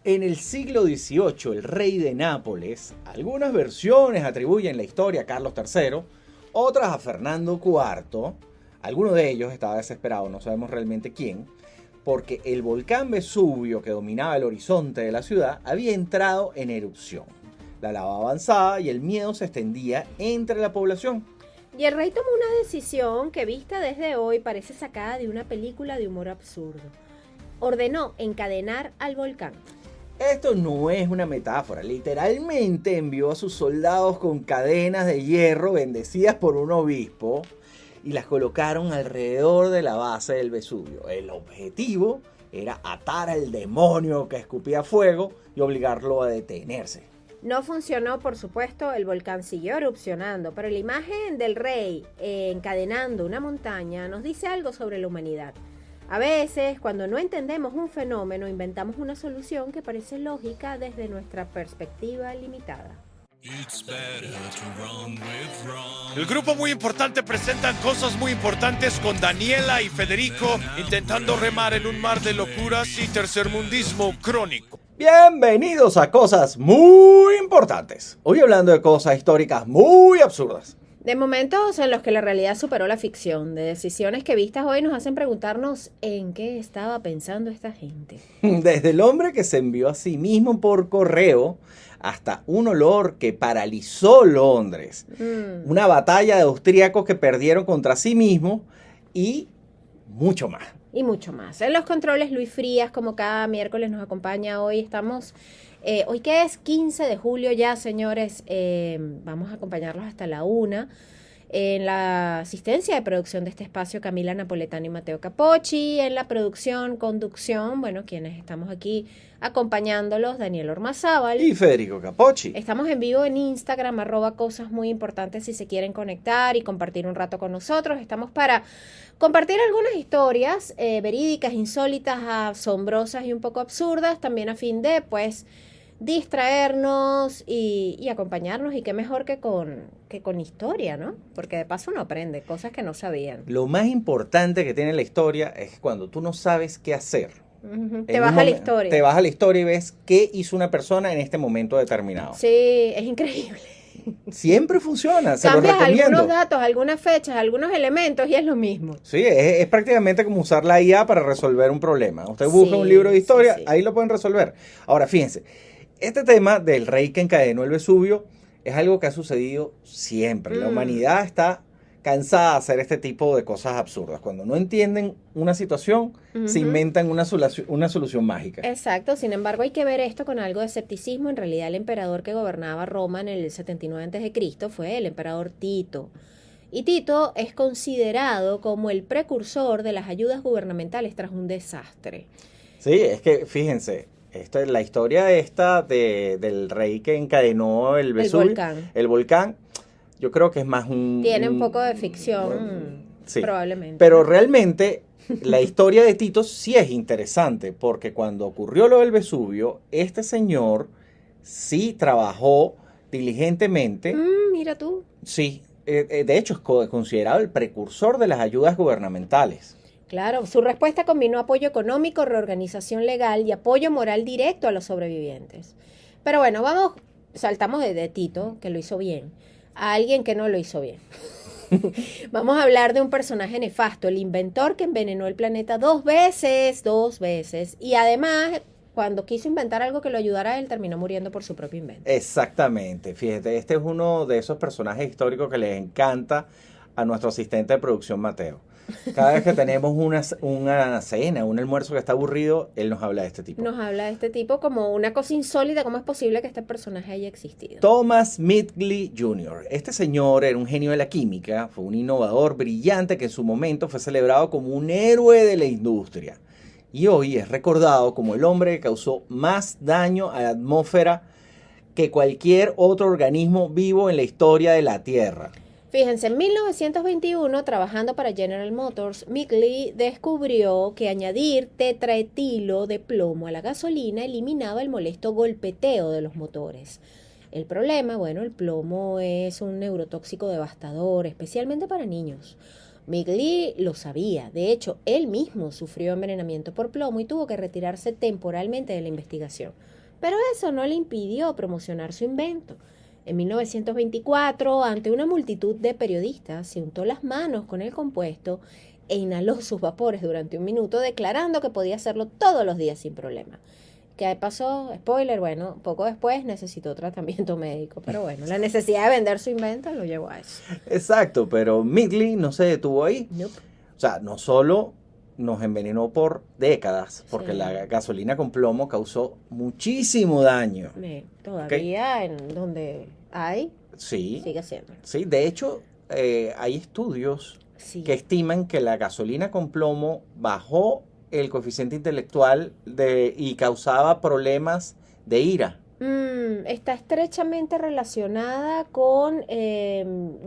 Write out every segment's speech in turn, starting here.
En el siglo XVIII, el rey de Nápoles, algunas versiones atribuyen la historia a Carlos III, otras a Fernando IV. Alguno de ellos estaba desesperado, no sabemos realmente quién, porque el volcán Vesubio que dominaba el horizonte de la ciudad había entrado en erupción. La lava avanzaba y el miedo se extendía entre la población. Y el rey tomó una decisión que vista desde hoy parece sacada de una película de humor absurdo. Ordenó encadenar al volcán. Esto no es una metáfora, literalmente envió a sus soldados con cadenas de hierro bendecidas por un obispo y las colocaron alrededor de la base del Vesubio. El objetivo era atar al demonio que escupía fuego y obligarlo a detenerse. No funcionó, por supuesto, el volcán siguió erupcionando, pero la imagen del rey encadenando una montaña nos dice algo sobre la humanidad. A veces, cuando no entendemos un fenómeno, inventamos una solución que parece lógica desde nuestra perspectiva limitada. El grupo Muy Importante presentan Cosas Muy Importantes con Daniela y Federico intentando remar en un mar de locuras y tercermundismo crónico. Bienvenidos a Cosas Muy Importantes. Hoy hablando de cosas históricas muy absurdas. De momentos en los que la realidad superó la ficción, de decisiones que vistas hoy nos hacen preguntarnos en qué estaba pensando esta gente. Desde el hombre que se envió a sí mismo por correo hasta un olor que paralizó Londres. Una batalla de austríacos que perdieron contra sí mismos y mucho más. Y mucho más. En los controles, Luis Frías, como cada miércoles, nos acompaña hoy. Estamos, hoy que es 15 de julio ya, señores, vamos a acompañarlos hasta la 1. En la asistencia de producción de este espacio, Camila Napoletano y Mateo Capocci. En la producción, conducción, bueno, quienes estamos aquí acompañándolos, Daniel Ormazábal. Y Federico Capocci. Estamos en vivo en Instagram, @cosas muy importantes si se quieren conectar y compartir un rato con nosotros. Estamos para compartir algunas historias verídicas, insólitas, asombrosas y un poco absurdas, también a fin de, pues, distraernos y acompañarnos, y qué mejor que con historia, ¿no? Porque de paso uno aprende cosas que no sabían. Lo más importante que tiene la historia es que cuando tú no sabes qué hacer, te vas a la historia. Te vas a la historia y ves qué hizo una persona en este momento determinado. Sí, es increíble. Siempre funciona, se lo Cambias recomiendo. algunos datos, algunas fechas, algunos elementos y es lo mismo. Sí, es prácticamente como usar la IA para resolver un problema. Usted busca un libro de historia, ahí lo pueden resolver. Ahora, fíjense, este tema del rey que encadenó el Vesubio es algo que ha sucedido siempre. La humanidad está cansada de hacer este tipo de cosas absurdas. Cuando no entienden una situación, se inventan una solución mágica. Exacto, sin embargo hay que ver esto con algo de escepticismo. En realidad el emperador que gobernaba Roma en el 79 a.C. fue el emperador Tito. Y Tito es considerado como el precursor de las ayudas gubernamentales tras un desastre. Sí, es que fíjense, la historia del rey que encadenó el Vesubio, el volcán, yo creo que es más tiene un poco de ficción, sí, probablemente. Pero realmente la historia de Tito sí es interesante, porque cuando ocurrió lo del Vesubio, este señor sí trabajó diligentemente. Mira tú. Sí, de hecho es considerado el precursor de las ayudas gubernamentales. Claro, su respuesta combinó apoyo económico, reorganización legal y apoyo moral directo a los sobrevivientes. Pero bueno, saltamos de Tito, que lo hizo bien, a alguien que no lo hizo bien. Vamos a hablar de un personaje nefasto, el inventor que envenenó el planeta dos veces, y además, cuando quiso inventar algo que lo ayudara a él, terminó muriendo por su propio invento. Exactamente, fíjate, este es uno de esos personajes históricos que les encanta a nuestro asistente de producción, Mateo. Cada vez que tenemos una cena, un almuerzo que está aburrido, él nos habla de este tipo. Nos habla de este tipo como una cosa insólita. ¿Cómo es posible que este personaje haya existido? Thomas Midgley Jr. Este señor era un genio de la química, fue un innovador brillante que en su momento fue celebrado como un héroe de la industria. Y hoy es recordado como el hombre que causó más daño a la atmósfera que cualquier otro organismo vivo en la historia de la Tierra. Fíjense, en 1921, trabajando para General Motors, Midgley descubrió que añadir tetraetilo de plomo a la gasolina eliminaba el molesto golpeteo de los motores. El problema, bueno, el plomo es un neurotóxico devastador, especialmente para niños. Migli lo sabía. De hecho, él mismo sufrió envenenamiento por plomo y tuvo que retirarse temporalmente de la investigación. Pero eso no le impidió promocionar su invento. En 1924, ante una multitud de periodistas, se untó las manos con el compuesto e inhaló sus vapores durante un minuto, declarando que podía hacerlo todos los días sin problema. ¿Qué pasó? Spoiler, bueno, poco después necesitó tratamiento médico, pero bueno, la necesidad de vender su invento lo llevó a eso. Exacto, pero Migli no se detuvo ahí. Nope. O sea, no solo nos envenenó por décadas, porque Sí. la gasolina con plomo causó muchísimo daño. Todavía en donde hay, Sí, sigue siendo. sí. De hecho, hay estudios Sí. que estiman que la gasolina con plomo bajó el coeficiente intelectual y causaba problemas de ira. Está estrechamente relacionada con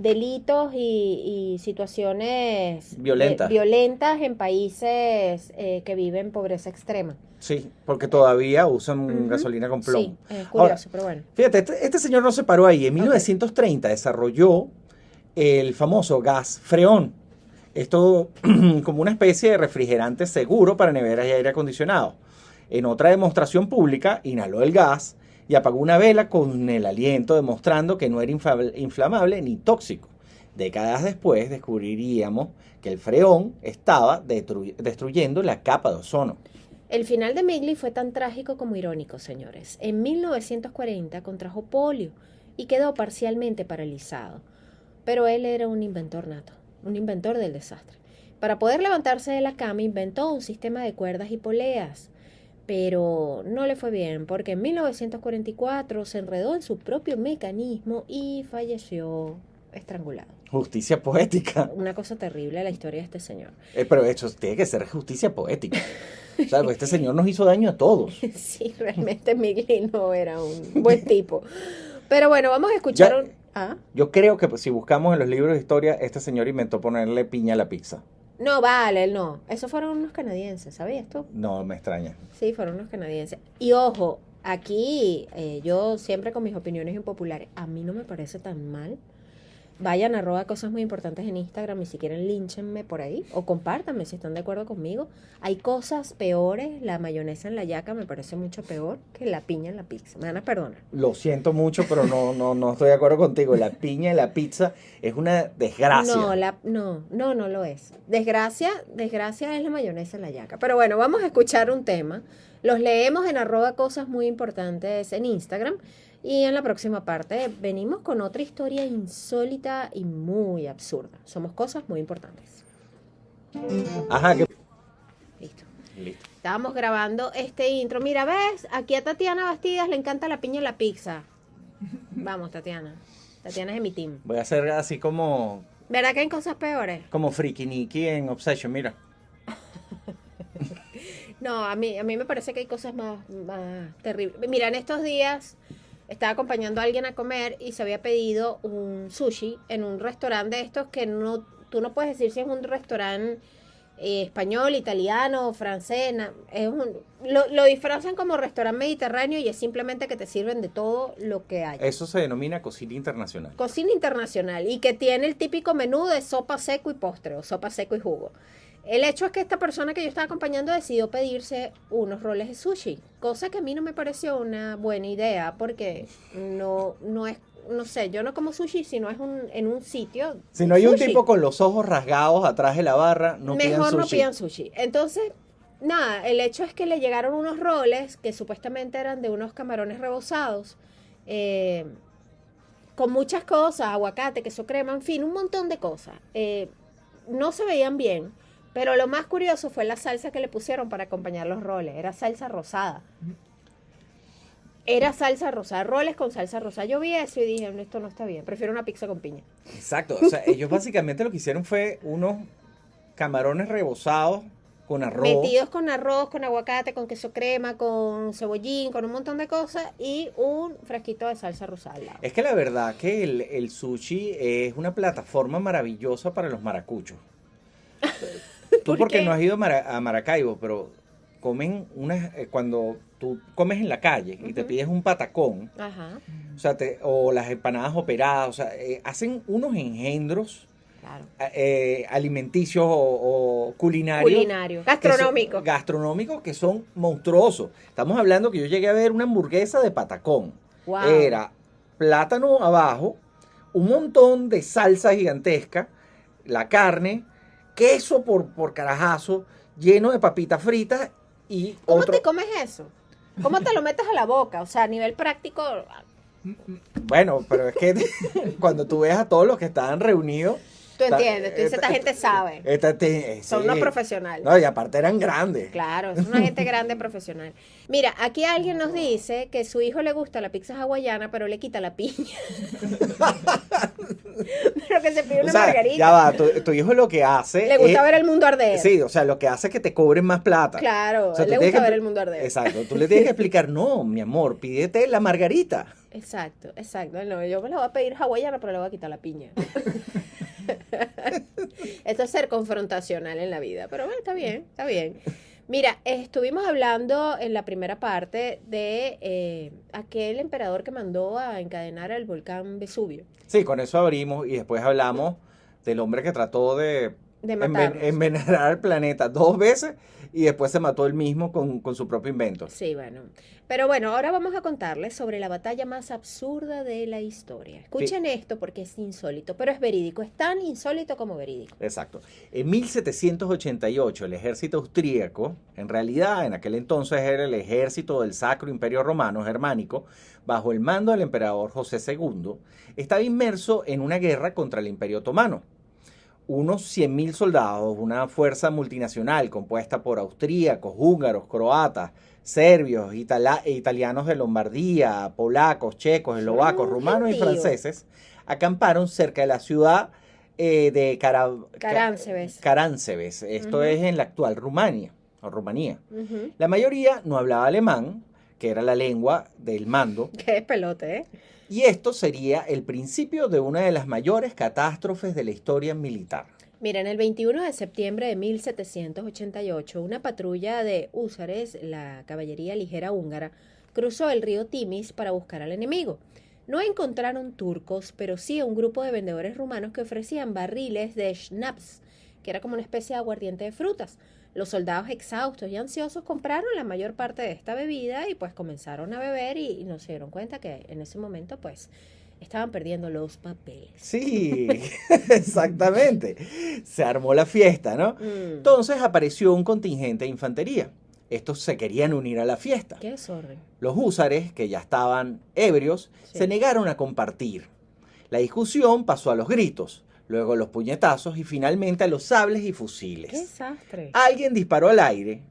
delitos y situaciones Violentas. violentas en países que viven pobreza extrema. Sí, porque todavía usan Ujú. gasolina con plomo. Sí, es curioso, pero bueno. Fíjate, este señor no se paró ahí. En 1930 desarrolló el famoso gas freón. Esto como una especie de refrigerante seguro para neveras y aire acondicionado. En otra demostración pública, inhaló el gas y apagó una vela con el aliento, demostrando que no era inflamable ni tóxico. Décadas después descubriríamos que el freón estaba destruyendo la capa de ozono. El final de Migli fue tan trágico como irónico, señores. En 1940 contrajo polio y quedó parcialmente paralizado. Pero él era un inventor nato, un inventor del desastre. Para poder levantarse de la cama inventó un sistema de cuerdas y poleas. Pero no le fue bien porque en 1944 se enredó en su propio mecanismo y falleció estrangulado. Justicia poética. Una cosa terrible la historia de este señor. Pero eso tiene que ser justicia poética. O sea, pues este señor nos hizo daño a todos. Sí, realmente Migli no era un buen tipo. Pero bueno, vamos a escuchar Ya- un... ¿Ah? Yo creo que pues, si buscamos en los libros de historia, este señor inventó ponerle piña a la pizza. No, vale, no. Esos fueron unos canadienses, ¿sabías tú? No me extraña. Sí, fueron unos canadienses. Y ojo, aquí yo siempre con mis opiniones impopulares, a mí no me parece tan mal. Vayan a @cosas muy importantes en Instagram y si quieren línchenme por ahí o compártanme si están de acuerdo conmigo. Hay cosas peores, la mayonesa en la yaca me parece mucho peor que la piña en la pizza. Me van a perdonar. Lo siento mucho, pero no estoy de acuerdo contigo. La piña en la pizza es una desgracia. No lo es. Desgracia es la mayonesa en la yaca. Pero bueno, vamos a escuchar un tema. Los leemos en @cosas muy importantes en Instagram. Y en la próxima parte venimos con otra historia insólita y muy absurda. Somos cosas muy importantes. Ajá, Listo. listo. Estábamos grabando este intro. Mira, ¿ves? Aquí a Tatiana Bastidas le encanta la piña y la pizza. Vamos, Tatiana. Tatiana es de mi team. Voy a hacer así como ¿Verdad que hay cosas peores? Freaky Nicky en Obsession, mira. No, a mí me parece que hay cosas más terribles. Mira, en estos días estaba acompañando a alguien a comer y se había pedido un sushi en un restaurante de estos que tú no puedes decir si es un restaurante español, italiano, francés. Lo disfrazan como restaurante mediterráneo y es simplemente que te sirven de todo lo que hay. Eso se denomina cocina internacional. Cocina internacional y que tiene el típico menú de sopa seco y postre o sopa seco y jugo. El hecho es que esta persona que yo estaba acompañando decidió pedirse unos roles de sushi, cosa que a mí no me pareció una buena idea porque no es, no sé, yo no como sushi si no es en un sitio. Si no hay un sushi. tipo con los ojos rasgados atrás de la barra, no pidan Mejor no sushi. pidan sushi. Entonces, nada, el hecho es que le llegaron unos roles que supuestamente eran de unos camarones rebozados, con muchas cosas, aguacate, queso crema, en fin, un montón de cosas. No se veían bien, pero lo más curioso fue la salsa que le pusieron para acompañar los roles. Era salsa rosada. Era salsa rosada, roles con salsa rosada. Yo vi eso y dije, esto no está bien, prefiero una pizza con piña. Exacto, o sea, ellos básicamente lo que hicieron fue unos camarones rebozados con arroz. Metidos con arroz, con aguacate, con queso crema, con cebollín, con un montón de cosas y un fresquito de salsa rosada al lado. Es que la verdad que el sushi es una plataforma maravillosa para los maracuchos. Tú ¿Por porque qué? no has ido a Maracaibo, pero comen cuando tú comes en la calle y te pides un patacón, Ajá. o sea, o las empanadas operadas, o sea, hacen unos engendros Claro. Alimenticios o culinarios. Culinario, gastronómico. Gastronómicos que son monstruosos. Estamos hablando que yo llegué a ver una hamburguesa de patacón. Wow. Era plátano abajo, un montón de salsa gigantesca, la carne, queso por carajazo, lleno de papitas fritas y ¿Cómo otro... te comes eso? ¿Cómo te lo metes a la boca? O sea, a nivel práctico, Bueno, pero es que cuando tú ves a todos los que estaban reunidos... tú entiendes, tú dices, esta gente sabe. Son sí. unos profesionales. No, y aparte eran grandes. Claro, es una gente grande profesional. Mira, aquí alguien nos dice que su hijo le gusta la pizza hawaiana, pero le quita la piña. Pero que se pide una margarita. Ya va, tu hijo lo que hace Le gusta ver el mundo arder. Sí, o sea, lo que hace es que te cobren más plata. Claro, O sea, le tú tienes gusta que- ver el mundo arder. Exacto, tú le tienes que explicar, no, mi amor, pídete la margarita. Exacto. No, yo me la voy a pedir hawaiana, pero le voy a quitar la piña. Esto es ser confrontacional en la vida, pero bueno, está bien, está bien. Mira, estuvimos hablando en la primera parte de aquel emperador que mandó a encadenar al volcán Vesubio. Sí, con eso abrimos y después hablamos del hombre que trató de Matarnos. envenenar el planeta 2 veces y después se mató él mismo con su propio invento. Sí, bueno. Pero bueno, ahora vamos a contarles sobre la batalla más absurda de la historia. Escuchen esto porque es insólito, pero es verídico. Es tan insólito como verídico. Exacto. En 1788 el ejército austríaco, en realidad en aquel entonces era el ejército del Sacro Imperio Romano Germánico, bajo el mando del emperador José II, estaba inmerso en una guerra contra el Imperio Otomano. Unos 100.000 soldados, una fuerza multinacional compuesta por austríacos, húngaros, croatas, serbios, italianos de Lombardía, polacos, checos, eslovacos, un rumanos y gentío. franceses, acamparon cerca de la ciudad de Caránsebes. Caránsebes. Esto Ujú. es en la actual Rumanía. Ujú. La mayoría no hablaba alemán, que era la lengua del mando, Qué despelote, ¿eh? y esto sería el principio de una de las mayores catástrofes de la historia militar. Miren, el 21 de septiembre de 1788, una patrulla de húsares, la caballería ligera húngara, cruzó el río Timis para buscar al enemigo. No encontraron turcos, pero sí un grupo de vendedores rumanos que ofrecían barriles de schnapps, que era como una especie de aguardiente de frutas. Los soldados exhaustos y ansiosos compraron la mayor parte de esta bebida y pues comenzaron a beber y no se dieron cuenta que en ese momento pues estaban perdiendo los papeles. Sí, exactamente. Se armó la fiesta, ¿no? Entonces apareció un contingente de infantería. Estos se querían unir a la fiesta. Qué desorden. Los húsares, que ya estaban ebrios, Sí. se negaron a compartir. La discusión pasó a los gritos, luego a los puñetazos y finalmente a los sables y fusiles. Qué desastre. Alguien disparó al aire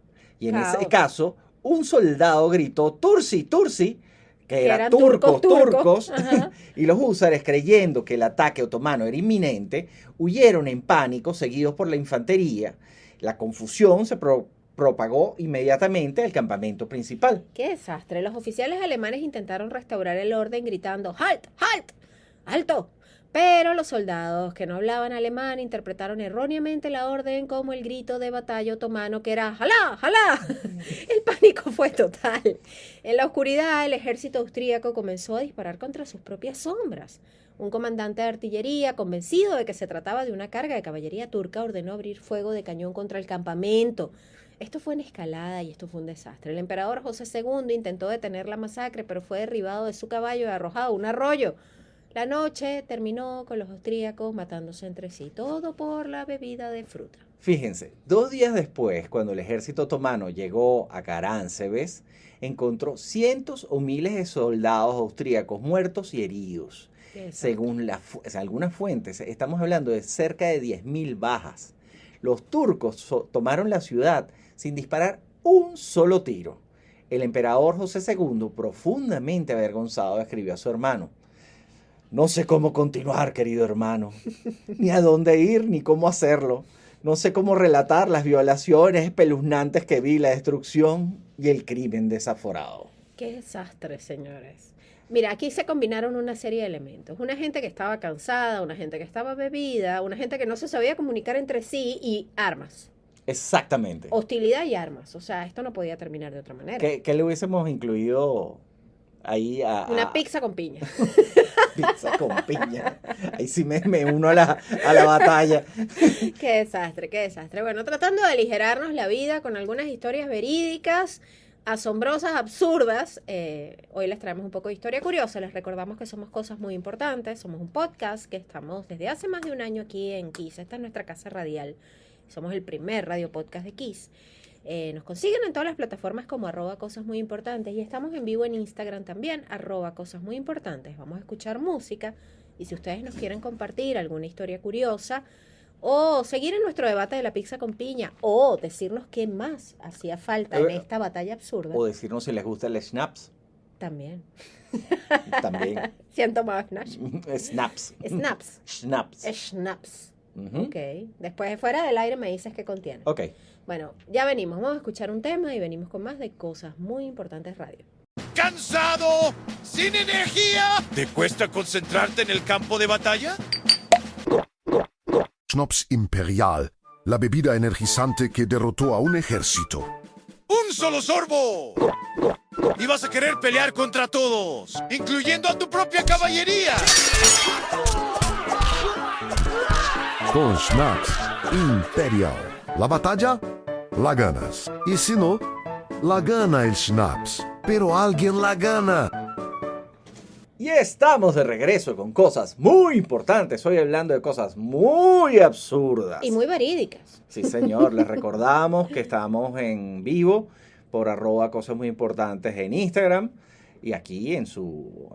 y en Caos. ese caso un soldado gritó Tursi, Tursi, que era eran turcos, turcos, Ajá. y los húsares, creyendo que el ataque otomano era inminente, huyeron en pánico seguidos por la infantería. La confusión se propagó inmediatamente al campamento principal. Qué desastre. Los oficiales alemanes intentaron restaurar el orden gritando ¡Halt! ¡Halt! ¡Alto! Pero los soldados que no hablaban alemán interpretaron erróneamente la orden como el grito de batalla otomano que era ¡Jalá! ¡Jalá! El pánico fue total. En la oscuridad, el ejército austríaco comenzó a disparar contra sus propias sombras. Un comandante de artillería, convencido de que se trataba de una carga de caballería turca, ordenó abrir fuego de cañón contra el campamento. Esto fue en escalada y esto fue un desastre. El emperador José II intentó detener la masacre, pero fue derribado de su caballo y arrojado a un arroyo. La noche terminó con los austríacos matándose entre sí, todo por la bebida de fruta. Fíjense, 2 días después, cuando el ejército otomano llegó a Caránsebes, encontró cientos o miles de soldados austríacos muertos y heridos. Según algunas fuentes, estamos hablando de cerca de 10.000 bajas. Los turcos tomaron la ciudad sin disparar un solo tiro. El emperador José II, profundamente avergonzado, escribió a su hermano: no sé cómo continuar, querido hermano, ni a dónde ir, ni cómo hacerlo. No sé cómo relatar las violaciones espeluznantes que vi, la destrucción y el crimen desaforado. Qué desastre, señores. Mira, aquí se combinaron una serie de elementos. Una gente que estaba cansada, una gente que estaba bebida, una gente que no se sabía comunicar entre sí y armas. Exactamente. Hostilidad y armas. O sea, esto no podía terminar de otra manera. ¿Qué le hubiésemos incluido ahí Una pizza con piña. Pizza con piña. Ahí sí me uno a la batalla. Qué desastre, qué desastre. Bueno, tratando de aligerarnos la vida con algunas historias verídicas, asombrosas, absurdas. Hoy les traemos un poco de historia curiosa. Les recordamos que somos Cosas Muy Importantes. Somos un podcast que estamos desde hace más de un año aquí en Kiss. Esta es nuestra casa radial. Somos el primer radio podcast de Kiss. Nos consiguen en todas las plataformas como @Cosas Muy Importantes y estamos en vivo en Instagram también, @Cosas Muy Importantes. Vamos a escuchar música y si ustedes nos quieren compartir alguna historia curiosa o seguir en nuestro debate de la pizza con piña o decirnos qué más hacía falta en esta batalla absurda. O decirnos si les gusta el schnapps. También. También. ¿Si han tomado Snaps? Snaps. Snaps. Schnapps. Snaps. Ujú. Ok. Después, fuera del aire, me dices qué contiene. Ok. Bueno, ya venimos. Vamos a escuchar un tema y venimos con más de Cosas Muy Importantes Radio. ¿Cansado? ¿Sin energía? ¿Te cuesta concentrarte en el campo de batalla? Schnaps Imperial, la bebida energizante que derrotó a un ejército. ¡Un solo sorbo! Y vas a querer pelear contra todos, incluyendo a tu propia caballería. Con Schnaps Imperial, la batalla la ganas. Y si no, la gana el Schnaps. Pero alguien la gana. Y estamos de regreso con cosas muy importantes. Hoy hablando de cosas muy absurdas. Y muy verídicas. Sí, señor. Les recordamos que estamos en vivo por @Cosas Muy Importantes en Instagram. Y aquí en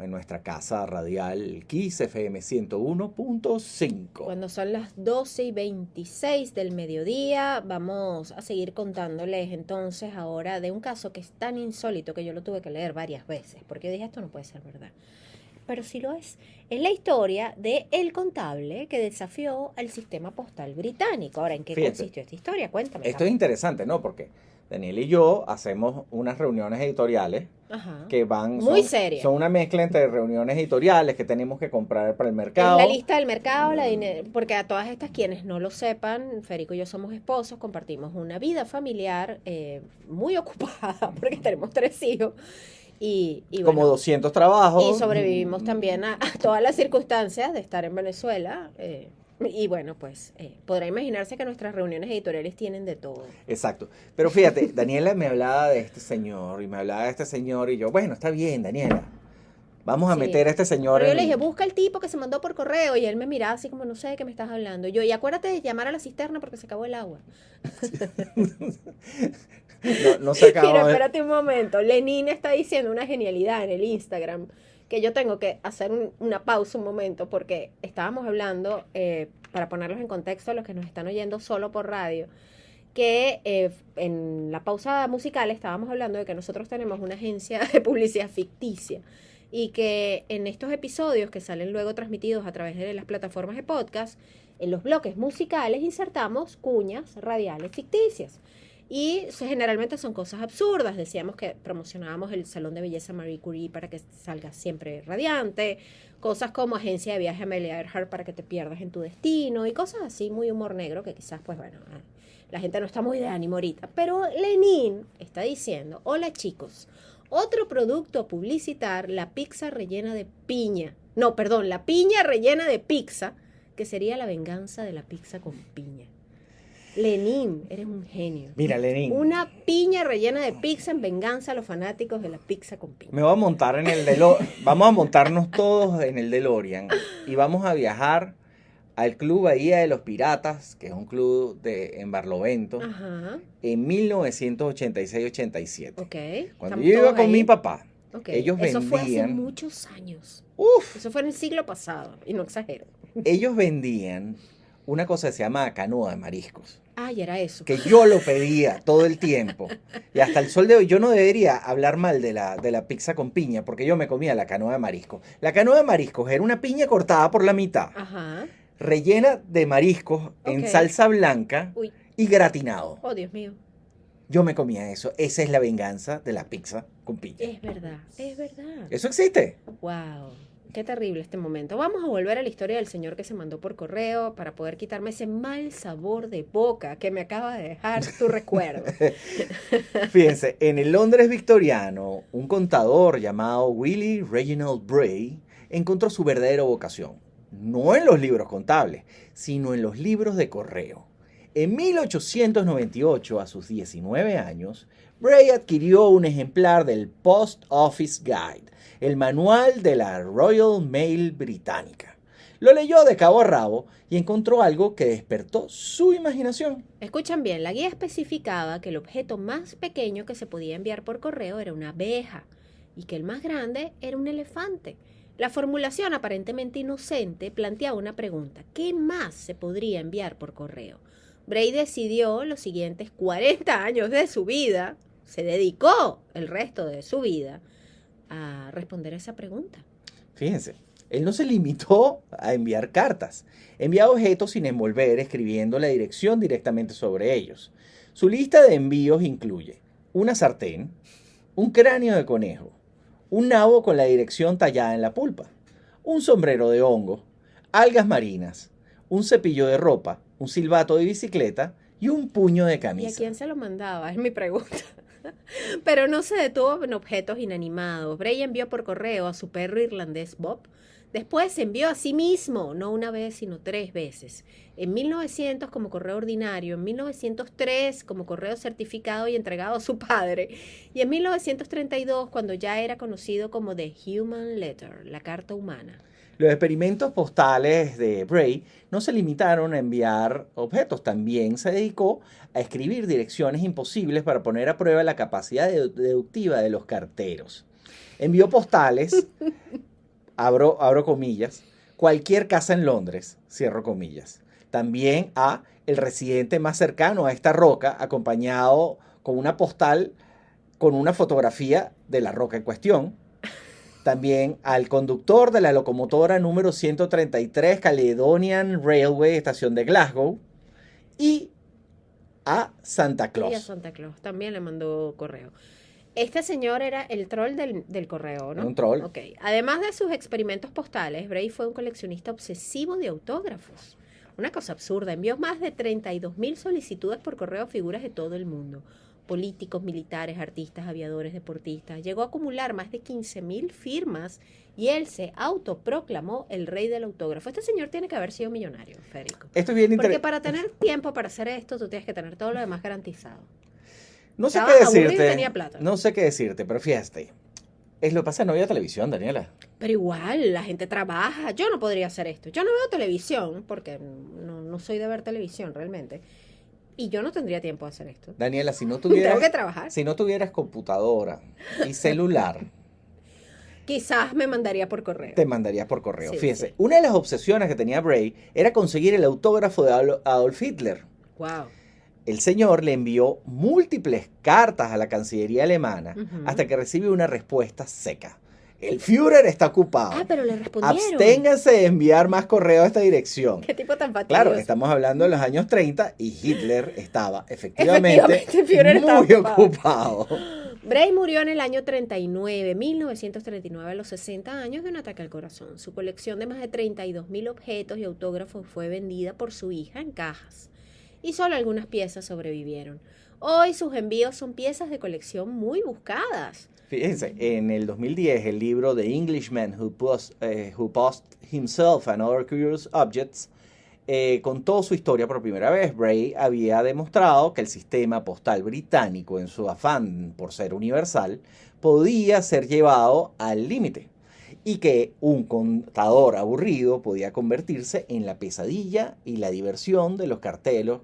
nuestra casa radial Kiss FM 101.5. Cuando son las 12:26 del mediodía, vamos a seguir contándoles entonces ahora de un caso que es tan insólito que yo lo tuve que leer varias veces, porque yo dije, esto no puede ser verdad. Pero sí lo es. Es la historia de el contable que desafió al sistema postal británico. Ahora, ¿en qué Fíjate, consistió esta historia? Cuéntame. Esto es interesante, ¿no? Porque Daniel y yo hacemos unas reuniones editoriales Ajá. que Muy serias. son una mezcla entre reuniones editoriales que tenemos que comprar para el En mercado. la lista del mercado, porque a todas estas quienes no lo sepan, Federico y yo somos esposos, compartimos una vida familiar muy ocupada porque tenemos 3 hijos y Como bueno, 200 trabajos. y sobrevivimos también a todas las circunstancias de estar en Venezuela. Y bueno, pues podrá imaginarse que nuestras reuniones editoriales tienen de todo. Exacto. Pero fíjate, Daniela me hablaba de este señor y yo, bueno, está bien, Daniela. Vamos a Sí. meter a este señor Pero yo en- le dije, busca el tipo que se mandó por correo. Y él me miraba así como, no sé de qué me estás hablando. Y acuérdate de llamar a la cisterna porque se acabó el agua. No se acabó. Mira, espérate un momento. Lenin está diciendo una genialidad en el Instagram que yo tengo que hacer una pausa un momento porque estábamos hablando, para ponerlos en contexto a los que nos están oyendo solo por radio, que en la pausa musical estábamos hablando de que nosotros tenemos una agencia de publicidad ficticia y que en estos episodios que salen luego transmitidos a través de las plataformas de podcast, en los bloques musicales insertamos cuñas radiales ficticias. Y generalmente son cosas absurdas. Decíamos que promocionábamos el Salón de Belleza Marie Curie para que salga siempre radiante. Cosas como Agencia de Viaje Amelia Earhart para que te pierdas en tu destino. Y cosas así, muy humor negro, que quizás, pues bueno, la gente no está muy de ánimo ahorita. Pero Lenin está diciendo, hola chicos, otro producto a publicitar, la pizza rellena de piña. No, perdón, la piña rellena de pizza, que sería la venganza de la pizza con piña. Lenin, eres un genio. Mira, Lenin. Una piña rellena de pizza en venganza a los fanáticos de la pizza con piña. Me voy a montar en el DeLorean. Vamos a montarnos todos en el DeLorean y vamos a viajar al Club Bahía de los Piratas, que es un club en Barlovento, Ajá, en 1986-87. ok. Cuando Estamos yo iba todos con ahí. mi papá, Ok, ellos eso fue hace vendían- muchos años. uf, Eso fue en el siglo pasado, y no exagero. ellos vendían una cosa que se llama canoa de mariscos, Ay, era eso. que yo lo pedía todo el tiempo. Y hasta el sol de hoy, yo no debería hablar mal de la pizza con piña, porque yo me comía la canoa de mariscos. La canoa de mariscos era una piña cortada por la mitad, Ajá. rellena de mariscos en Ok. salsa blanca Uy, y gratinado. oh Dios mío. Yo me comía eso. Esa es la venganza de la pizza con piña. Es verdad, es verdad. ¿Eso existe? Wow, qué terrible este momento. Vamos a volver a la historia del señor que se mandó por correo para poder quitarme ese mal sabor de boca que me acaba de dejar tu recuerdo. Fíjense, en el Londres victoriano, un contador llamado Willie Reginald Bray encontró su verdadera vocación, no en los libros contables, sino en los libros de correo. En 1898, a sus 19 años, Bray adquirió un ejemplar del Post Office Guide, el manual de la Royal Mail británica. Lo leyó de cabo a rabo y encontró algo que despertó su imaginación. Escuchan bien, la guía especificaba que el objeto más pequeño que se podía enviar por correo era una abeja y que el más grande era un elefante. La formulación aparentemente inocente planteaba una pregunta: ¿qué más se podría enviar por correo? Bray decidió los siguientes 40 años de su vida, se dedicó el resto de su vida a responder a esa pregunta. Fíjense, él no se limitó a enviar cartas. Enviaba objetos sin envolver, escribiendo la dirección directamente sobre ellos. Su lista de envíos incluye una sartén, un cráneo de conejo, un nabo con la dirección tallada en la pulpa, un sombrero de hongo, algas marinas, un cepillo de ropa, un silbato de bicicleta y un puño de camisa. ¿Y a quién se lo mandaba? Es mi pregunta. Pero no se detuvo en objetos inanimados. Bray envió por correo a su perro irlandés Bob. Después se envió a sí mismo, no una vez, sino 3 veces. En 1900 como correo ordinario, en 1903 como correo certificado y entregado a su padre, y en 1932 cuando ya era conocido como The Human Letter, la carta humana. Los experimentos postales de Bray no se limitaron a enviar objetos, también se dedicó a escribir direcciones imposibles para poner a prueba la capacidad deductiva de los carteros. Envió postales, abro comillas, cualquier casa en Londres, cierro comillas. También a el residente más cercano a esta roca, acompañado con una postal con una fotografía de la roca en cuestión. También al conductor de la locomotora número 133 Caledonian Railway, estación de Glasgow, y a Santa Claus. Y a Santa Claus también le mandó correo. Este señor era el troll del correo, ¿no? Un troll. Ok. Además de sus experimentos postales, Bray fue un coleccionista obsesivo de autógrafos. Una cosa absurda. Envió más de 32.000 solicitudes por correo a figuras de todo el mundo. Políticos, militares, artistas, aviadores, deportistas. Llegó a acumular más de 15.000 firmas y él se autoproclamó el rey del autógrafo. Este señor tiene que haber sido millonario, Federico. Esto es bien Porque para tener tiempo para hacer esto, tú tienes que tener todo lo demás garantizado. No sé Estaba qué aburrido y decirte. tenía plata. No sé qué decirte, pero fíjate. Es lo que pasa, no había televisión, Daniela. Pero igual, la gente trabaja. Yo no podría hacer esto. Yo no veo televisión, porque no soy de ver televisión realmente. Y yo no tendría tiempo de hacer esto. Daniela, si no tuvieras, Tengo que trabajar. si no tuvieras computadora y celular, Quizás me mandaría por correo. te mandarías por correo. Sí, Fíjese, sí. una de las obsesiones que tenía Bray era conseguir el autógrafo de Adolf Hitler. Wow. El señor le envió múltiples cartas a la Cancillería alemana hasta que recibió una respuesta seca. El Führer está ocupado. Ah, pero le respondieron. Absténganse de enviar más correo a esta dirección. Qué tipo tan fastidioso. Claro, estamos hablando de los años 30 y Hitler estaba efectivamente Führer estaba muy ocupado. ocupado. Bray murió en el año 1939, a los 60 años de un ataque al corazón. Su colección de más de 32.000 objetos y autógrafos fue vendida por su hija en cajas. Y solo algunas piezas sobrevivieron. Hoy sus envíos son piezas de colección muy buscadas. Fíjense, en el 2010 el libro The Englishman Who Posed Himself and Other Curious Objects contó su historia por primera vez. Bray había demostrado que el sistema postal británico, en su afán por ser universal, podía ser llevado al límite y que un contador aburrido podía convertirse en la pesadilla y la diversión de los carteros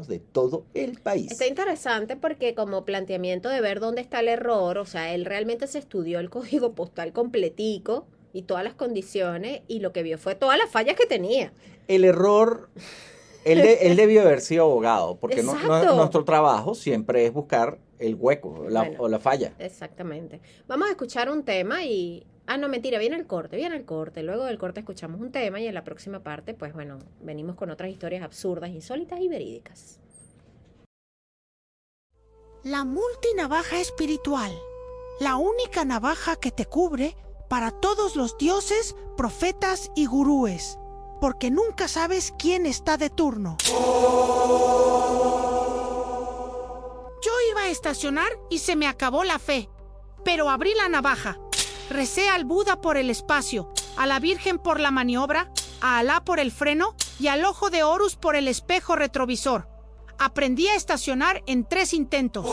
de todo el país. Está interesante porque como planteamiento de ver dónde está el error, o sea, él realmente se estudió el código postal completico y todas las condiciones y lo que vio fue todas las fallas que tenía. El error, él debió haber sido abogado, porque nuestro trabajo siempre es buscar el hueco o la falla. Exactamente. Vamos a escuchar un tema y... Ah, no, mentira, viene el corte. Luego del corte escuchamos un tema y en la próxima parte, pues bueno, venimos con otras historias absurdas, insólitas y verídicas. La multinavaja espiritual. La única navaja que te cubre para todos los dioses, profetas y gurúes. Porque nunca sabes quién está de turno. Yo iba a estacionar y se me acabó la fe. Pero abrí la navaja. Recé al Buda por el espacio a la Virgen por la maniobra, a Alá por el freno y al ojo de Horus por el espejo retrovisor. Aprendí a estacionar en 3 intentos.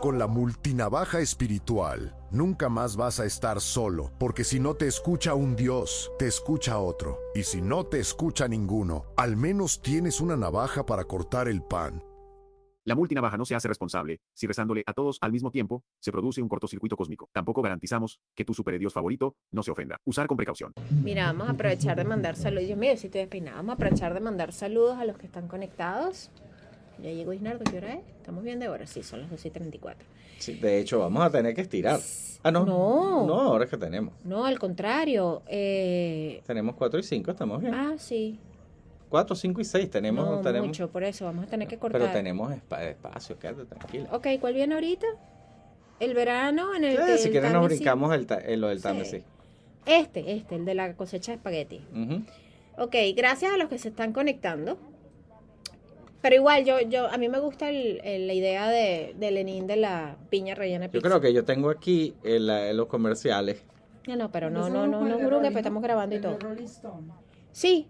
Con la multinavaja espiritual, nunca más vas a estar solo, porque si no te escucha un Dios, te escucha otro. Y si no te escucha ninguno, al menos tienes una navaja para cortar el pan. La multinavaja no se hace responsable si rezándole a todos al mismo tiempo se produce un cortocircuito cósmico. Tampoco garantizamos que tu superdios favorito no se ofenda. Usar con precaución. Mira, vamos a aprovechar de mandar saludos. Dios mío, si estoy despeinada. Vamos a aprovechar de mandar saludos a los que están conectados. Ya llegó Isnardo, ¿qué hora es? Estamos bien de hora, sí, son las 2:34. Sí, de hecho, vamos a tener que estirar. Ah, no. No. No, ahora es que tenemos. No, al contrario. Tenemos 4 y 5, estamos bien. Ah, sí. 4, 5 y 6 tenemos. No, tenemos mucho, por eso vamos a tener que cortar. Pero tenemos espacio, quédate tranquila. Ok, ¿cuál viene ahorita? El verano en el Sí, que si el quieres nos Támesis- brincamos lo del Támesis. el de la cosecha de espagueti. Ujú. Ok, gracias a los que se están conectando. Pero igual, a mí me gusta la idea de Lenin de la piña rellena de Yo pizza. creo que yo tengo aquí los comerciales. No, pero no, juro que estamos grabando y todo. Sí.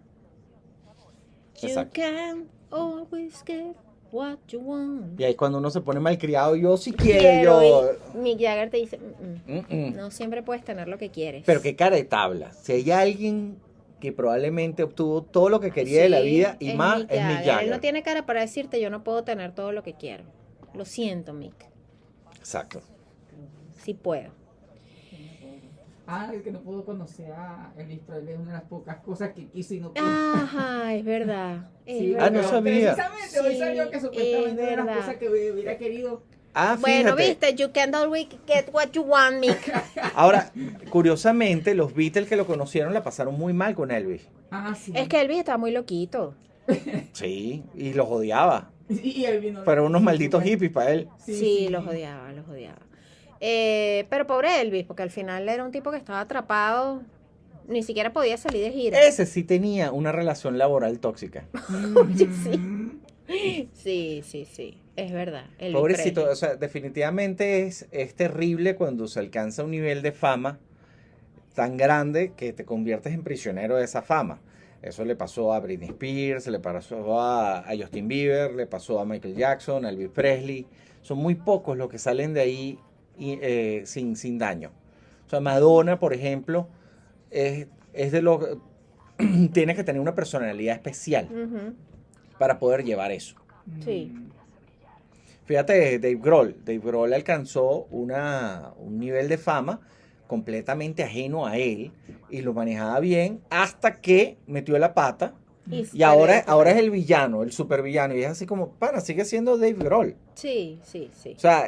You Exacto. can always get what you want. Y ahí cuando uno se pone malcriado, yo sí quiero, yo. y Mick Jagger te dice, Mm-mm. no siempre puedes tener lo que quieres. Pero qué cara de tabla. Si hay alguien que probablemente obtuvo todo lo que quería de la Sí, vida y más, Mick es Mick Él Jagger. no tiene cara para decirte, yo no puedo tener todo lo que quiero. Lo siento, Mick. Exacto. Sí puedo. Es que no puedo conocer a Elvis Presley, es una de las pocas cosas que quise y no pude. Ajá, es verdad. Es Sí, verdad. no pero sabía. Precisamente hoy Sí, salió que supuestamente es una de las verdad. cosas que hubiera querido. Ah, Bueno, fíjate. viste, you can always get what you want, Mick. Ahora, curiosamente, los Beatles que lo conocieron la pasaron muy mal con Elvis. Sí. Es que Elvis estaba muy loquito. Sí, y los odiaba. Y Elvis no. Pero unos malditos hippies para él. Sí, los odiaba, los odiaba. Pero pobre Elvis, porque al final era un tipo que estaba atrapado, ni siquiera podía salir de gira. Ese sí tenía una relación laboral tóxica. Oye, sí, es verdad. Elvis Pobrecito, Presley. o sea, definitivamente es terrible cuando se alcanza un nivel de fama tan grande que te conviertes en prisionero de esa fama. Eso le pasó a Britney Spears, le pasó a Justin Bieber, le pasó a Michael Jackson, a Elvis Presley. Son muy pocos los que salen de ahí sin daño. O sea, Madonna, por ejemplo, es de los... Tienes que tener una personalidad especial Ujú, para poder llevar eso. sí. Fíjate, Dave Grohl alcanzó un nivel de fama completamente ajeno a él y lo manejaba bien hasta que metió la pata y ahora es el villano, el supervillano, y es así como, pana, sigue siendo Dave Grohl. Sí. O sea,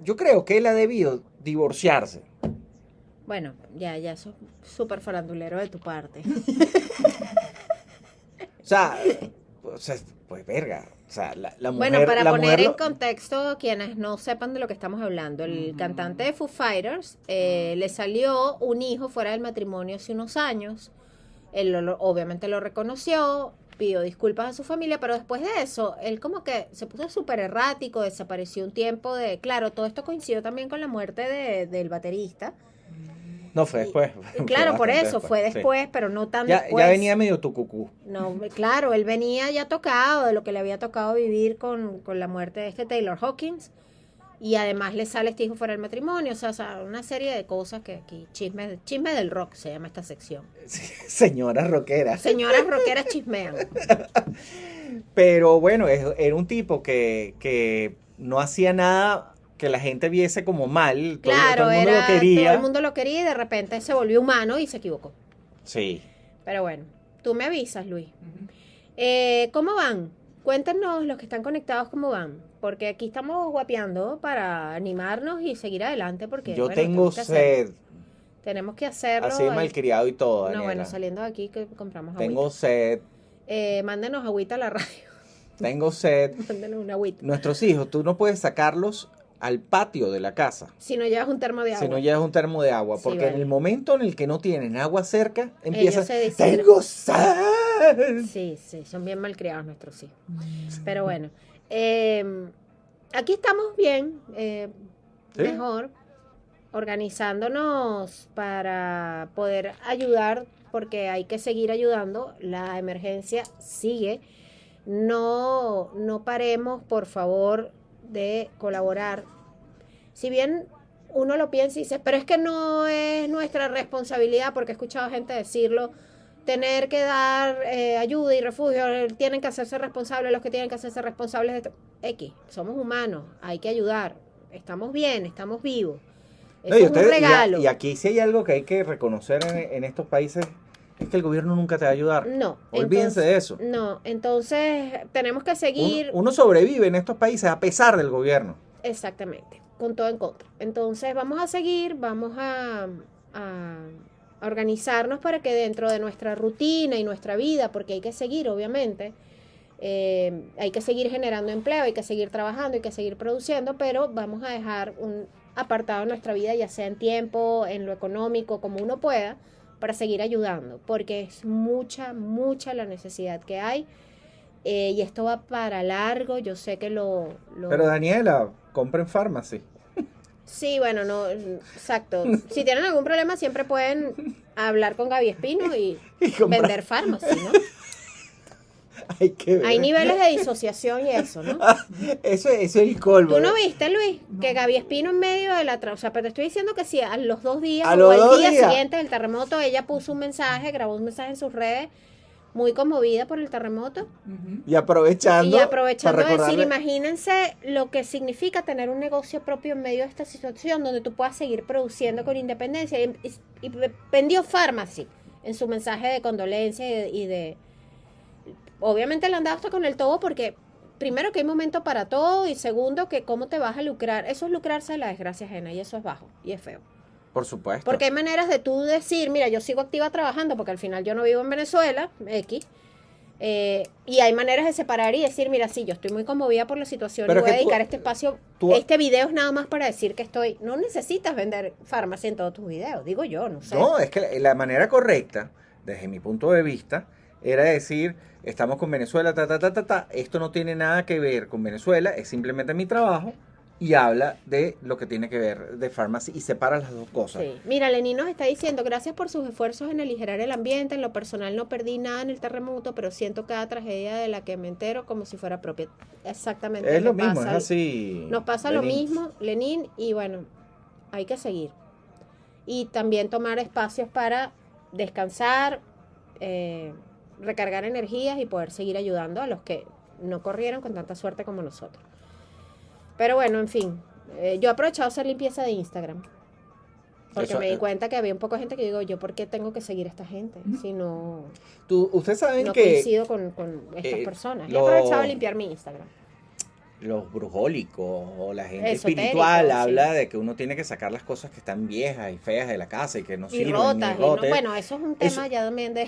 yo creo que él ha debido divorciarse. Bueno, ya eso es súper farandulero de tu parte. O sea, pues verga. O sea, la mujer... Bueno, para la poner mujer en lo- contexto, quienes no sepan de lo que estamos hablando, el cantante de Foo Fighters le salió un hijo fuera del matrimonio hace unos años. Él obviamente lo reconoció, pidió disculpas a su familia, pero después de eso, él como que se puso súper errático, desapareció un tiempo de... Claro, todo esto coincidió también con la muerte del baterista. No, fue después. Y claro, por bastante eso, fue sí. después, pero no tan Ya después. venía medio tucucú. No, claro, él venía ya tocado de lo que le había tocado vivir con la muerte de este Taylor Hawkins. Y además le sale este hijo fuera del matrimonio. O sea, una serie de cosas que aquí, chisme del rock se llama esta sección. Señora rockera. Señoras rockeras chismean. Pero bueno, era un tipo que no hacía nada que la gente viese como mal. Claro, todo el mundo era, lo quería. todo el mundo lo quería y de repente se volvió humano y se equivocó. Sí. Pero bueno, tú me avisas, Luis. ¿Cómo van? Cuéntenos los que están conectados cómo van. Porque aquí estamos guapeando para animarnos y seguir adelante. Porque Yo bueno, tengo tenemos que hacerlo. sed. Tenemos que hacerlo. Así malcriado y todo, No, Daniela. bueno, saliendo de aquí que compramos agüita. Tengo sed. Mándenos agüita a la radio. Tengo sed. Mándenos una agüita. Nuestros hijos, tú no puedes sacarlos al patio de la casa Si no llevas un termo de agua. si no llevas un termo de agua. Sí, Porque en vale. el momento en el que no tienen agua cerca, empiezas. se deshidran. ¡Tengo sed! Sí, son bien malcriados nuestros hijos. Pero bueno, aquí estamos bien, ¿Sí? mejor. organizándonos para poder ayudar, porque hay que seguir ayudando, la emergencia sigue. No paremos, por favor, de colaborar. Si bien uno lo piensa y dice, pero es que no es nuestra responsabilidad, porque he escuchado gente decirlo, tener que dar ayuda y refugio, tienen que hacerse responsables los que tienen que hacerse responsables de esto. X, somos humanos, hay que ayudar, estamos bien, estamos vivos. Eso es un regalo. Y aquí sí hay algo que hay que reconocer en estos países, es que el gobierno nunca te va a ayudar. No. Olvídense de eso. No, entonces tenemos que seguir. Uno sobrevive en estos países a pesar del gobierno. Exactamente, con todo en contra. Entonces vamos a seguir, vamos a organizarnos para que dentro de nuestra rutina y nuestra vida, porque hay que seguir, obviamente, hay que seguir generando empleo, hay que seguir trabajando, hay que seguir produciendo, pero vamos a dejar un apartado en nuestra vida, ya sea en tiempo, en lo económico, como uno pueda, para seguir ayudando, porque es mucha la necesidad que hay, y esto va para largo. Yo sé que Pero Daniela, compren Pharmacy. Sí, bueno, no, exacto. Si tienen algún problema, siempre pueden hablar con Gaby Espino y vender Pharmacy, ¿no? Hay niveles de disociación y eso, ¿no? Eso es el colmo. ¿Tú no viste, Luis, que Gaby Espino en medio de o sea, pero te estoy diciendo que si a los 2 días a o los al 2 día días siguiente del terremoto, ella puso un mensaje, grabó un mensaje en sus redes, muy conmovida por el terremoto. Y aprovechando de decir, recordarle... imagínense lo que significa tener un negocio propio en medio de esta situación donde tú puedas seguir produciendo con independencia. Y vendió Pharmacy en su mensaje de condolencia y de... Obviamente le han dado hasta con el todo, porque primero que hay momento para todo, y segundo que cómo te vas a lucrar. Eso es lucrarse de la desgracia ajena, y eso es bajo y es feo. Por supuesto. Porque hay maneras de tú decir, mira, yo sigo activa trabajando porque al final yo no vivo en Venezuela, X, y hay maneras de separar y decir, mira, sí, yo estoy muy conmovida por la situación, pero y voy a dedicar este espacio, este video es nada más para decir que estoy... No necesitas vender farmacia en todos tus videos, digo yo, no sé. No, es que la manera correcta, desde mi punto de vista, era decir, estamos con Venezuela, esto no tiene nada que ver con Venezuela, es simplemente mi trabajo, y habla de lo que tiene que ver de Pharmacy y separa las dos cosas. Sí. Mira, Lenín nos está diciendo, gracias por sus esfuerzos en aligerar el ambiente. En lo personal no perdí nada en el terremoto, pero siento cada tragedia de la que me entero como si fuera propia. Exactamente. Es lo mismo, es así. Nos pasa Lenín. lo mismo, Lenín, y bueno, hay que seguir. Y también tomar espacios para descansar, recargar energías y poder seguir ayudando a los que no corrieron con tanta suerte como nosotros. Pero bueno, en fin, yo he aprovechado hacer limpieza de Instagram, porque Eso, me di cuenta que había un poco de gente que digo, ¿yo por qué tengo que seguir a esta gente? Si no, Ustedes saben no que coincido con estas personas. He aprovechado a limpiar mi Instagram. los brujólicos o la gente Esotérico, espiritual sí. habla de que uno tiene que sacar las cosas que están viejas y feas de la casa y que no Y sirven, rotas. ni rotas. Bueno, eso es un tema Eso- ya también de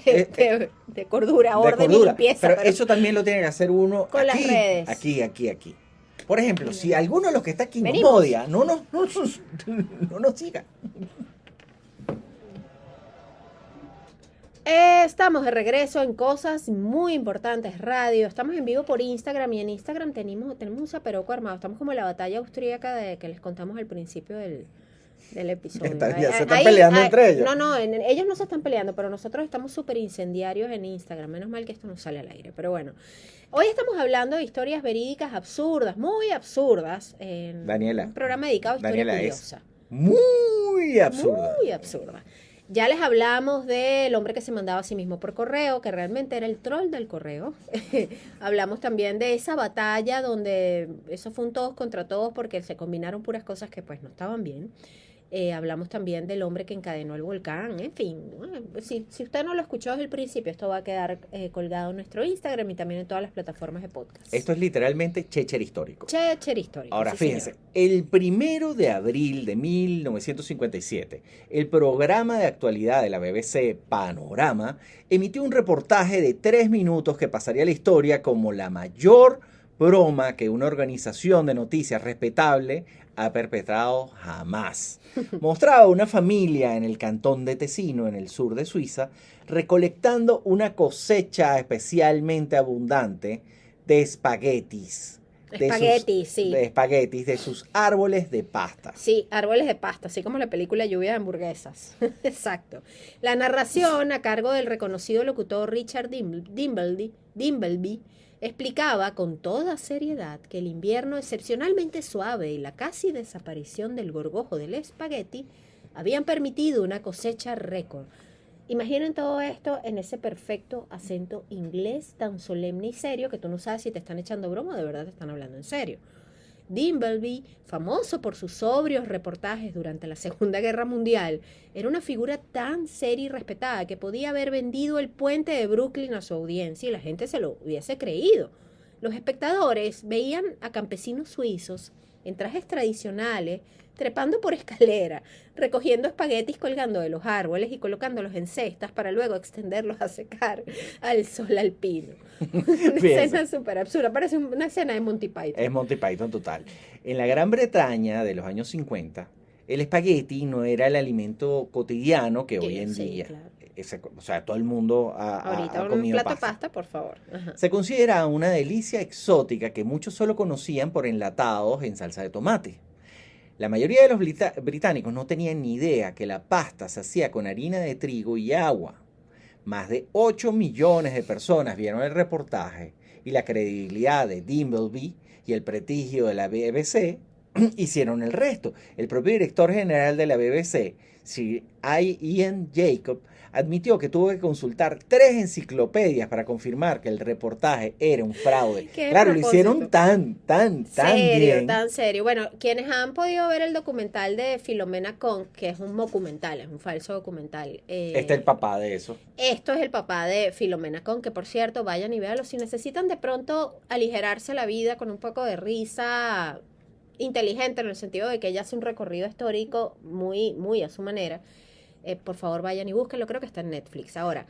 cordura, de orden y cordura. limpieza. Pero eso también lo tiene que hacer uno Con las aquí, redes. aquí. Por ejemplo, si alguno de los que está aquí Venimos. nos odia, no nos siga. Estamos de regreso en Cosas Muy Importantes Radio. Estamos en vivo por Instagram, y en Instagram tenemos un zaperoco armado. Estamos como la batalla austríaca que les contamos al principio del episodio. Ya se están peleando entre ellos. No, ellos no se están peleando, pero nosotros estamos súper incendiarios en Instagram. Menos mal que esto no sale al aire, pero bueno. Hoy estamos hablando de historias verídicas absurdas, muy absurdas, en Daniela, un programa dedicado a historia Daniela, curiosa. Muy absurda. Muy absurda. Ya les hablamos del hombre que se mandaba a sí mismo por correo, que realmente era el troll del correo. Hablamos también de esa batalla donde eso fue un todos contra todos porque se combinaron puras cosas que pues no estaban bien. Hablamos también del hombre que encadenó el volcán. En fin, si usted no lo escuchó desde el principio, esto va a quedar colgado en nuestro Instagram y también en todas las plataformas de podcast. Esto es literalmente Checher histórico. Checher histórico. Ahora, sí, fíjense, señor. el 1 de abril de 1957, el programa de actualidad de la BBC Panorama emitió un reportaje de 3 minutos que pasaría a la historia como la mayor broma que una organización de noticias respetable ha perpetrado jamás. Mostraba una familia en el cantón de Tesino, en el sur de Suiza, recolectando una cosecha especialmente abundante de espaguetis. Espaguetis, sí. de espaguetis, de sus árboles de pasta. Sí, árboles de pasta, así como la película Lluvia de hamburguesas. Exacto. La narración, a cargo del reconocido locutor Richard Dimbleby, explicaba con toda seriedad que el invierno excepcionalmente suave y la casi desaparición del gorgojo del espagueti habían permitido una cosecha récord. Imaginen todo esto en ese perfecto acento inglés tan solemne y serio que tú no sabes si te están echando broma o de verdad te están hablando en serio. Dimbleby, famoso por sus sobrios reportajes durante la Segunda Guerra Mundial, era una figura tan seria y respetada que podía haber vendido el puente de Brooklyn a su audiencia y la gente se lo hubiese creído. Los espectadores veían a campesinos suizos en trajes tradicionales, trepando por escalera, recogiendo espaguetis colgando de los árboles y colocándolos en cestas para luego extenderlos a secar al sol alpino. Una escena súper absurda, parece una escena de Monty Python. Es Monty Python total. En la Gran Bretaña de los años 50, el espagueti no era el alimento cotidiano que hoy en Sí, día. claro. O sea, todo el mundo Ahorita ha un comido plato de pasta. pasta, por favor. Ajá. Se considera una delicia exótica que muchos solo conocían por enlatados en salsa de tomate. La mayoría de los británicos no tenían ni idea que la pasta se hacía con harina de trigo y agua. Más de 8 millones de personas vieron el reportaje y la credibilidad de Dimbleby y el prestigio de la BBC hicieron el resto. El propio director general de la BBC, Sir Ian Jacob, admitió que tuvo que consultar 3 enciclopedias para confirmar que el reportaje era un fraude. Qué Claro, lo hicieron propósito. tan Serio, bien. tan serio. Bueno, quienes han podido ver el documental de Filomena Conk, que es un documental, es un falso documental. Este es el papá de eso. Esto es el papá de Filomena Conk, que por cierto, vayan y véanlo. Si necesitan de pronto aligerarse la vida con un poco de risa inteligente, en el sentido de que ella hace un recorrido histórico muy a su manera, por favor vayan y búsquenlo, creo que está en Netflix. Ahora,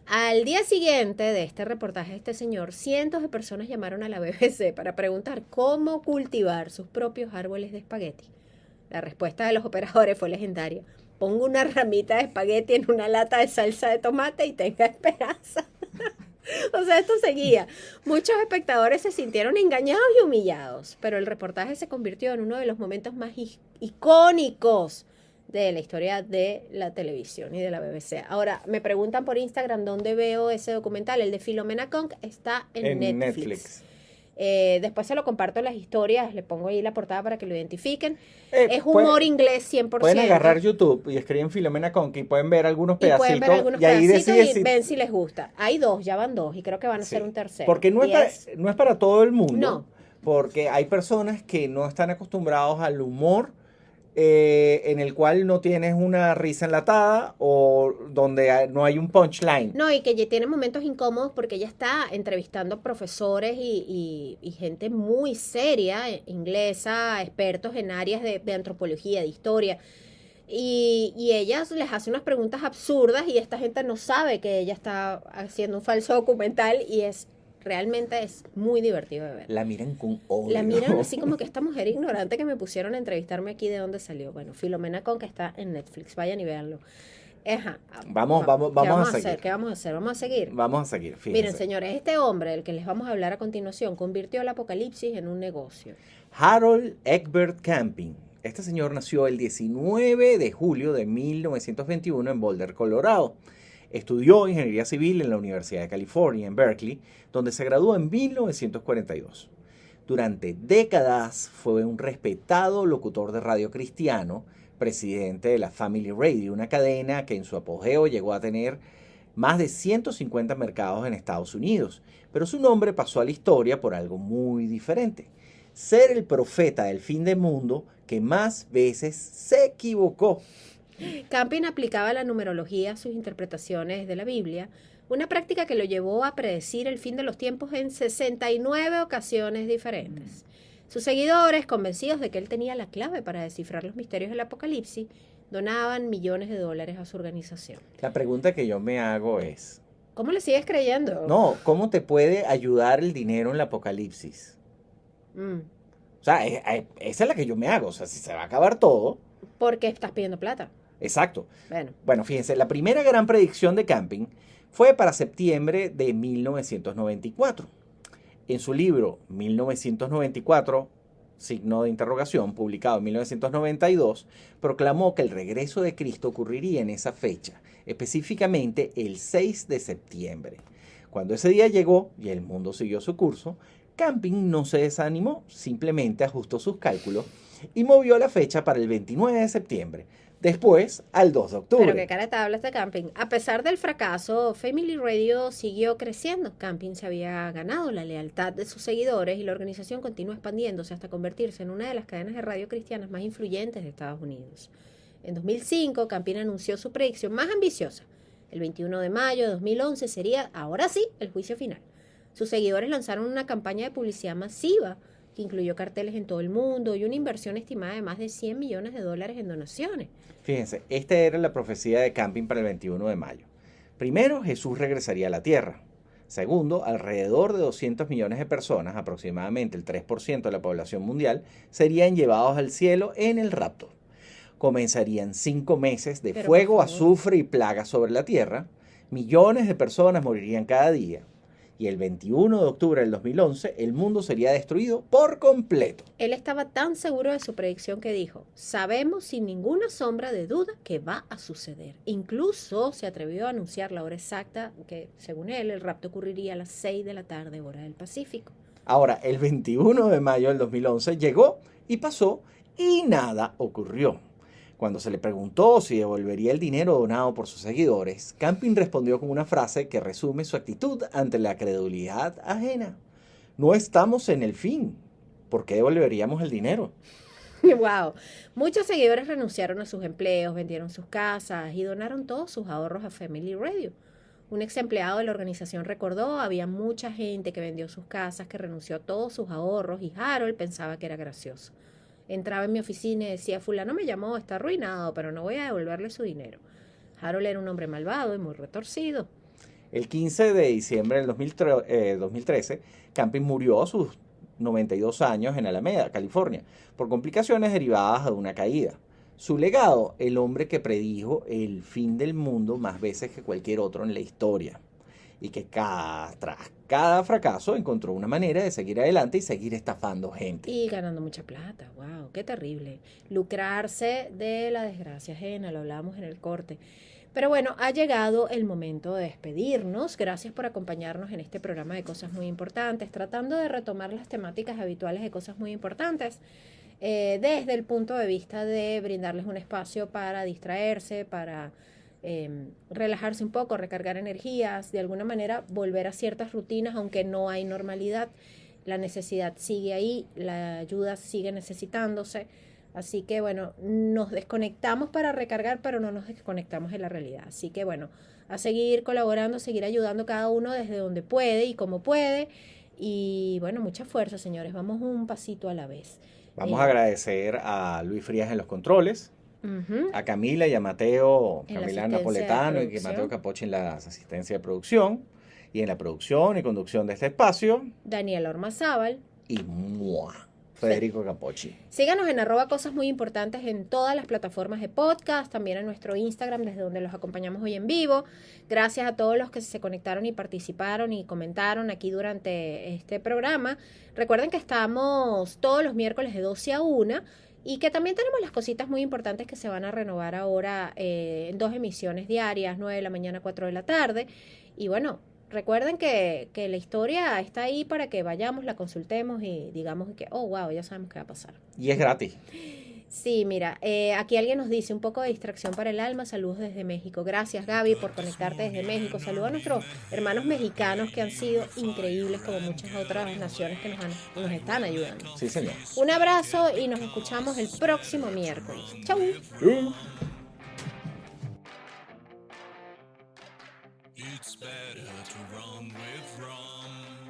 al día siguiente de este reportaje de este señor, cientos de personas llamaron a la BBC para preguntar cómo cultivar sus propios árboles de espagueti. La respuesta de los operadores fue legendaria. Ponga una ramita de espagueti en una lata de salsa de tomate y tenga esperanza. O sea, esto seguía. Muchos espectadores se sintieron engañados y humillados, pero el reportaje se convirtió en uno de los momentos más icónicos de la historia de la televisión y de la BBC. Ahora, me preguntan por Instagram dónde veo ese documental. El de Filomena Conk está en Netflix. Después se lo comparto en las historias, le pongo ahí la portada para que lo identifiquen. Es humor inglés 100%. Pueden agarrar YouTube y escriben Filomena Conk y pueden ver algunos Y pueden pedacitos. ver algunos y ahí pedacitos deciden y ven si les gusta. Hay 2, ya van 2 y creo que van a Sí. ser un tercero. Porque no es para todo el mundo. No. Porque hay personas que no están acostumbrados al humor en el cual no tienes una risa enlatada o donde no hay un punchline. No, y que ya tiene momentos incómodos porque ella está entrevistando profesores y gente muy seria, inglesa, expertos en áreas de antropología, de historia. Y ella les hace unas preguntas absurdas y esta gente no sabe que ella está haciendo un falso documental y realmente es muy divertido de ver. La miran con odio. La miran así como que esta mujer ignorante que me pusieron a entrevistarme aquí de dónde salió. Bueno, Filomena Conk está en Netflix, vayan y véanlo. Ajá. Vamos ¿Qué a hacer? seguir. ¿Qué vamos a hacer? Vamos a seguir. Vamos a seguir, fíjense. Miren, señores, este hombre, el que les vamos a hablar a continuación, convirtió el apocalipsis en un negocio. Harold Egbert Camping. Este señor nació el 19 de julio de 1921 en Boulder, Colorado. Estudió ingeniería civil en la Universidad de California, en Berkeley, donde se graduó en 1942. Durante décadas fue un respetado locutor de radio cristiano, presidente de la Family Radio, una cadena que en su apogeo llegó a tener más de 150 mercados en Estados Unidos. Pero su nombre pasó a la historia por algo muy diferente: ser el profeta del fin del mundo que más veces se equivocó. Camping aplicaba la numerología a sus interpretaciones de la Biblia, una práctica que lo llevó a predecir el fin de los tiempos en 69 ocasiones diferentes. Sus seguidores, convencidos de que él tenía la clave para descifrar los misterios del apocalipsis, donaban millones de dólares a su organización. La pregunta que yo me hago es, ¿Cómo le sigues creyendo? no, ¿cómo te puede ayudar el dinero en el apocalipsis? Mm, O sea, esa es la que yo me hago. O sea, si se va a acabar todo. porque estás pidiendo plata. Exacto. Bueno, Bueno, fíjense, la primera gran predicción de Camping fue para septiembre de 1994. En su libro 1994, signo de interrogación, publicado en 1992, proclamó que el regreso de Cristo ocurriría en esa fecha, específicamente el 6 de septiembre. Cuando ese día llegó y el mundo siguió su curso, Camping no se desanimó, simplemente ajustó sus cálculos y movió la fecha para el 29 de septiembre, después al 2 de octubre. Pero qué cara de tabla este Camping. A pesar del fracaso, Family Radio siguió creciendo. Camping se había ganado la lealtad de sus seguidores y la organización continuó expandiéndose hasta convertirse en una de las cadenas de radio cristianas más influyentes de Estados Unidos. En 2005, Camping anunció su predicción más ambiciosa. El 21 de mayo de 2011 sería, ahora sí, el juicio final. Sus seguidores lanzaron una campaña de publicidad masiva que incluyó carteles en todo el mundo y una inversión estimada de más de $100 millones en donaciones. Fíjense, esta era la profecía de Camping para el 21 de mayo. Primero, Jesús regresaría a la tierra. Segundo, alrededor de 200 millones de personas, aproximadamente el 3% de la población mundial, serían llevados al cielo en el rapto. Comenzarían 5 meses de fuego, azufre y plagas sobre la tierra. Millones de personas morirían cada día. Y el 21 de octubre del 2011, el mundo sería destruido por completo. Él estaba tan seguro de su predicción que dijo, sabemos sin ninguna sombra de duda que va a suceder. Incluso se atrevió a anunciar la hora exacta que, según él, el rapto ocurriría a las 6 de la tarde, hora del Pacífico. Ahora, el 21 de mayo del 2011 llegó y pasó y nada ocurrió. Cuando se le preguntó si devolvería el dinero donado por sus seguidores, Camping respondió con una frase que resume su actitud ante la credulidad ajena. No estamos en el fin. ¿Por qué devolveríamos el dinero? Wow. Muchos seguidores renunciaron a sus empleos, vendieron sus casas y donaron todos sus ahorros a Family Radio. Un ex empleado de la organización recordó, había mucha gente que vendió sus casas, que renunció a todos sus ahorros y Harold pensaba que era gracioso. Entraba en mi oficina y decía, fulano me llamó, está arruinado, pero no voy a devolverle su dinero. Harold era un hombre malvado y muy retorcido. El 15 de diciembre del 2013, Camping murió a sus 92 años en Alameda, California, por complicaciones derivadas de una caída. Su legado, el hombre que predijo el fin del mundo más veces que cualquier otro en la historia. Y que tras cada fracaso encontró una manera de seguir adelante y seguir estafando gente. Y ganando mucha plata, wow, qué terrible. Lucrarse de la desgracia ajena, lo hablábamos en el corte. Pero bueno, ha llegado el momento de despedirnos. Gracias por acompañarnos en este programa de Cosas Muy Importantes, tratando de retomar las temáticas habituales de Cosas Muy Importantes, desde el punto de vista de brindarles un espacio para distraerse, para relajarse un poco, recargar energías, de alguna manera volver a ciertas rutinas, aunque no hay normalidad. La necesidad sigue ahí, la ayuda sigue necesitándose. Así que bueno, nos desconectamos para recargar, pero no nos desconectamos de la realidad. Así que bueno, a seguir colaborando, a seguir ayudando cada uno desde donde puede y como puede. Y bueno, mucha fuerza, señores. Vamos un pasito a la vez. Vamos a agradecer a Luis Frías en los controles, a Camila y a Mateo, Camila Napoletano y Mateo Capocci en la asistencia de producción, y en la producción y conducción de este espacio, Daniel Ormazábal y Federico Capocci. Síganos en @cosas muy importantes en todas las plataformas de podcast, también en nuestro Instagram, desde donde los acompañamos hoy en vivo. Gracias a todos los que se conectaron y participaron y comentaron aquí durante este programa. Recuerden que estamos todos los miércoles de 12 a 1 y que también tenemos las cositas muy importantes que se van a renovar ahora en 2 emisiones diarias, 9 de la mañana, 4 de la tarde. Y bueno, recuerden que la historia está ahí para que vayamos, la consultemos y digamos que, oh, wow, ya sabemos qué va a pasar. Y es gratis. Sí, mira, aquí alguien nos dice un poco de distracción para el alma. Saludos desde México. Gracias, Gaby, por conectarte desde México. Saludos a nuestros hermanos mexicanos que han sido increíbles, como muchas otras naciones que nos están ayudando. Sí, señor. Un abrazo y nos escuchamos el próximo miércoles. Chau. It's better to run with rum.